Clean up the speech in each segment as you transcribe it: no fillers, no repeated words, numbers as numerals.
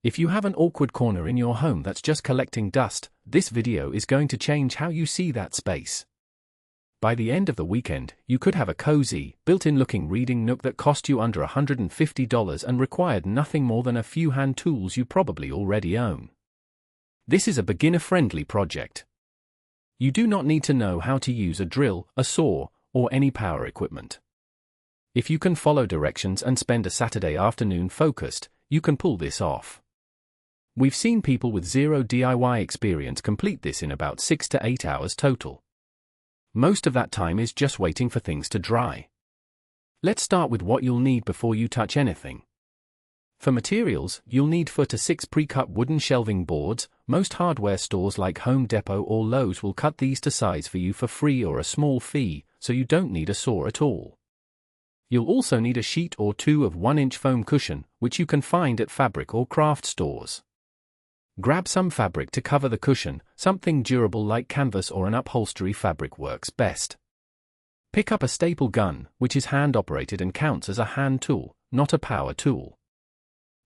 If you have an awkward corner in your home that's just collecting dust, this video is going to change how you see that space. By the end of the weekend, you could have a cozy, built-in looking reading nook that cost you under $150 and required nothing more than a few hand tools you probably already own. This is a beginner-friendly project. You do not need to know how to use a drill, a saw, or any power equipment. If you can follow directions and spend a Saturday afternoon focused, you can pull this off. We've seen people with zero DIY experience complete this in about 6 to 8 hours total. Most of that time is just waiting for things to dry. Let's start with what you'll need before you touch anything. For materials, you'll need 4 to 6 pre-cut wooden shelving boards. Most hardware stores like Home Depot or Lowe's will cut these to size for you for free or a small fee, so you don't need a saw at all. You'll also need a sheet or two of 1-inch foam cushion, which you can find at fabric or craft stores. Grab some fabric to cover the cushion. Something durable like canvas or an upholstery fabric works best. Pick up a staple gun, which is hand-operated and counts as a hand tool, not a power tool.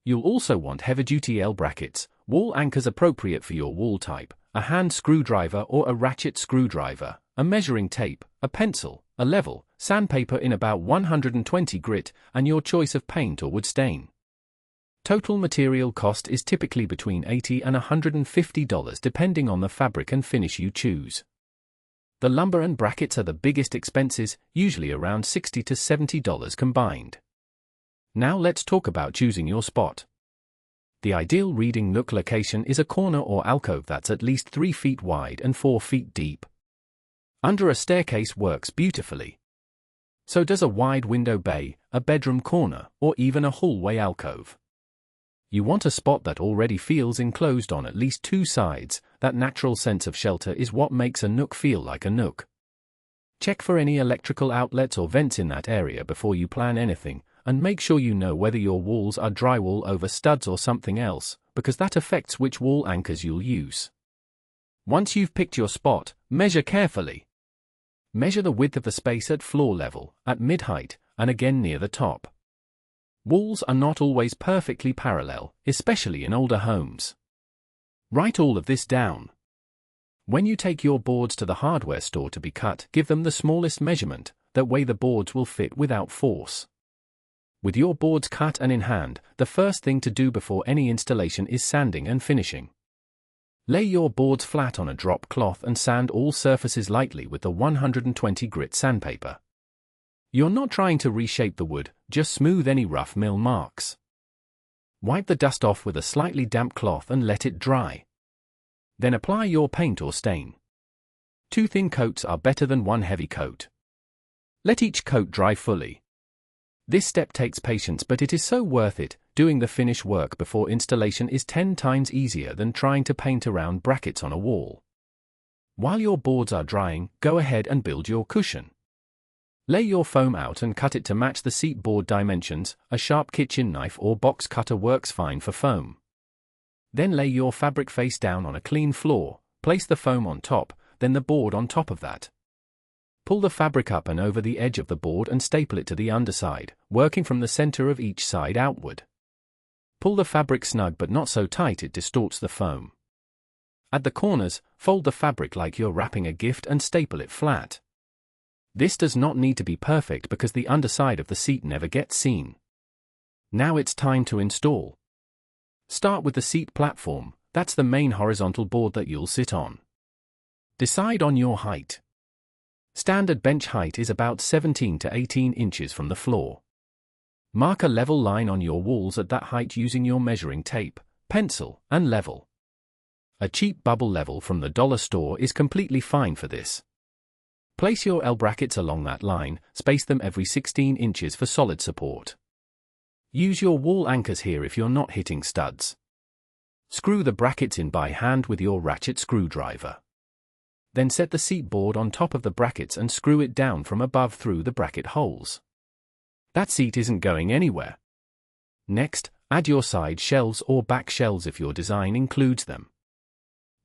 You'll also want heavy-duty L-brackets, wall anchors appropriate for your wall type, a hand screwdriver or a ratchet screwdriver, a measuring tape, a pencil, a level, sandpaper in about 120 grit, and your choice of paint or wood stain. Total material cost is typically between $80 and $150 depending on the fabric and finish you choose. The lumber and brackets are the biggest expenses, usually around $60 to $70 combined. Now let's talk about choosing your spot. The ideal reading nook location is a corner or alcove that's at least 3 feet wide and 4 feet deep. Under a staircase works beautifully. So does a wide window bay, a bedroom corner, or even a hallway alcove. You want a spot that already feels enclosed on at least 2 sides. That natural sense of shelter is what makes a nook feel like a nook. Check for any electrical outlets or vents in that area before you plan anything, and make sure you know whether your walls are drywall over studs or something else, because that affects which wall anchors you'll use. Once you've picked your spot, measure carefully. Measure the width of the space at floor level, at mid-height, and again near the top. Walls are not always perfectly parallel, especially in older homes. Write all of this down. When you take your boards to the hardware store to be cut, give them the smallest measurement, that way the boards will fit without force. With your boards cut and in hand, the first thing to do before any installation is sanding and finishing. Lay your boards flat on a drop cloth and sand all surfaces lightly with the 120 grit sandpaper. You're not trying to reshape the wood, just smooth any rough mill marks. Wipe the dust off with a slightly damp cloth and let it dry. Then apply your paint or stain. 2 thin coats are better than 1 heavy coat. Let each coat dry fully. This step takes patience, but it is so worth it. Doing the finish work before installation is 10 times easier than trying to paint around brackets on a wall. While your boards are drying, go ahead and build your cushion. Lay your foam out and cut it to match the seat board dimensions. A sharp kitchen knife or box cutter works fine for foam. Then lay your fabric face down on a clean floor, place the foam on top, then the board on top of that. Pull the fabric up and over the edge of the board and staple it to the underside, working from the center of each side outward. Pull the fabric snug but not so tight it distorts the foam. At the corners, fold the fabric like you're wrapping a gift and staple it flat. This does not need to be perfect because the underside of the seat never gets seen. Now it's time to install. Start with the seat platform. That's the main horizontal board that you'll sit on. Decide on your height. Standard bench height is about 17 to 18 inches from the floor. Mark a level line on your walls at that height using your measuring tape, pencil, and level. A cheap bubble level from the dollar store is completely fine for this. Place your L-brackets along that line, space them every 16 inches for solid support. Use your wall anchors here if you're not hitting studs. Screw the brackets in by hand with your ratchet screwdriver. Then set the seat board on top of the brackets and screw it down from above through the bracket holes. That seat isn't going anywhere. Next, add your side shelves or back shelves if your design includes them.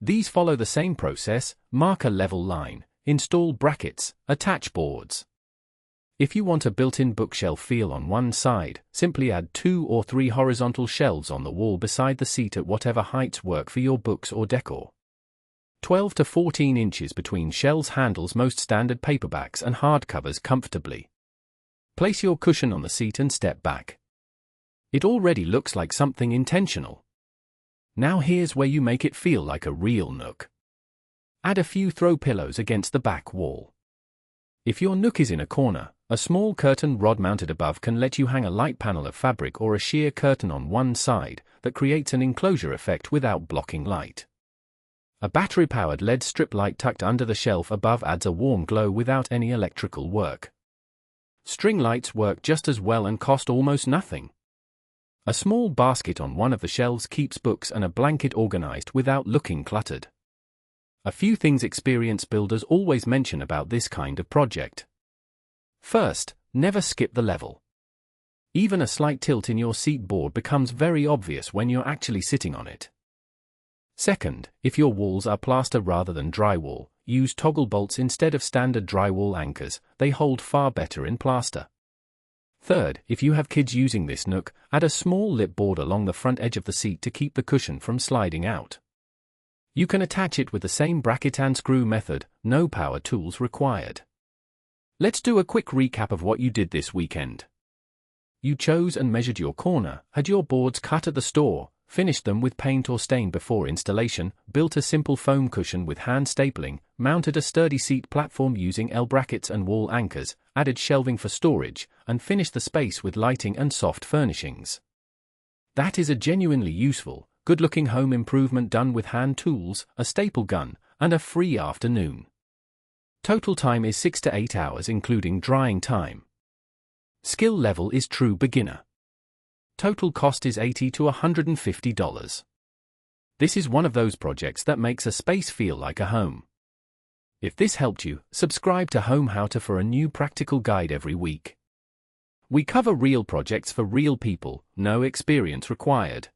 These follow the same process. Mark a level line, install brackets, attach boards. If you want a built-in bookshelf feel on one side, simply add 2 or 3 horizontal shelves on the wall beside the seat at whatever heights work for your books or decor. 12 to 14 inches between shelves handles most standard paperbacks and hardcovers comfortably. Place your cushion on the seat and step back. It already looks like something intentional. Now here's where you make it feel like a real Nook. Add a few throw pillows against the back wall. If your Nook is in a corner, a small curtain rod mounted above can let you hang a light panel of fabric or a sheer curtain on one side that creates an enclosure effect without blocking light. A battery-powered LED strip light tucked under the shelf above adds a warm glow without any electrical work. String lights work just as well and cost almost nothing. A small basket on one of the shelves keeps books and a blanket organized without looking cluttered. A few things experienced builders always mention about this kind of project. First, never skip the level. Even a slight tilt in your seat board becomes very obvious when you're actually sitting on it. Second, if your walls are plaster rather than drywall, use toggle bolts instead of standard drywall anchors. They hold far better in plaster. Third, if you have kids using this Nook, add a small lip board along the front edge of the seat to keep the cushion from sliding out. You can attach it with the same bracket and screw method, no power tools required. Let's do a quick recap of what you did this weekend. You chose and measured your corner, had your boards cut at the store, finished them with paint or stain before installation, built a simple foam cushion with hand stapling, mounted a sturdy seat platform using L brackets and wall anchors, added shelving for storage, and finished the space with lighting and soft furnishings. That is a genuinely useful, good-looking home improvement done with hand tools, a staple gun, and a free afternoon. Total time is 6 to 8 hours including drying time. Skill level is true beginner. Total cost is $80 to $150. This is one of those projects that makes a space feel like a home. If this helped you, subscribe to Home How To for a new practical guide every week. We cover real projects for real people, no experience required.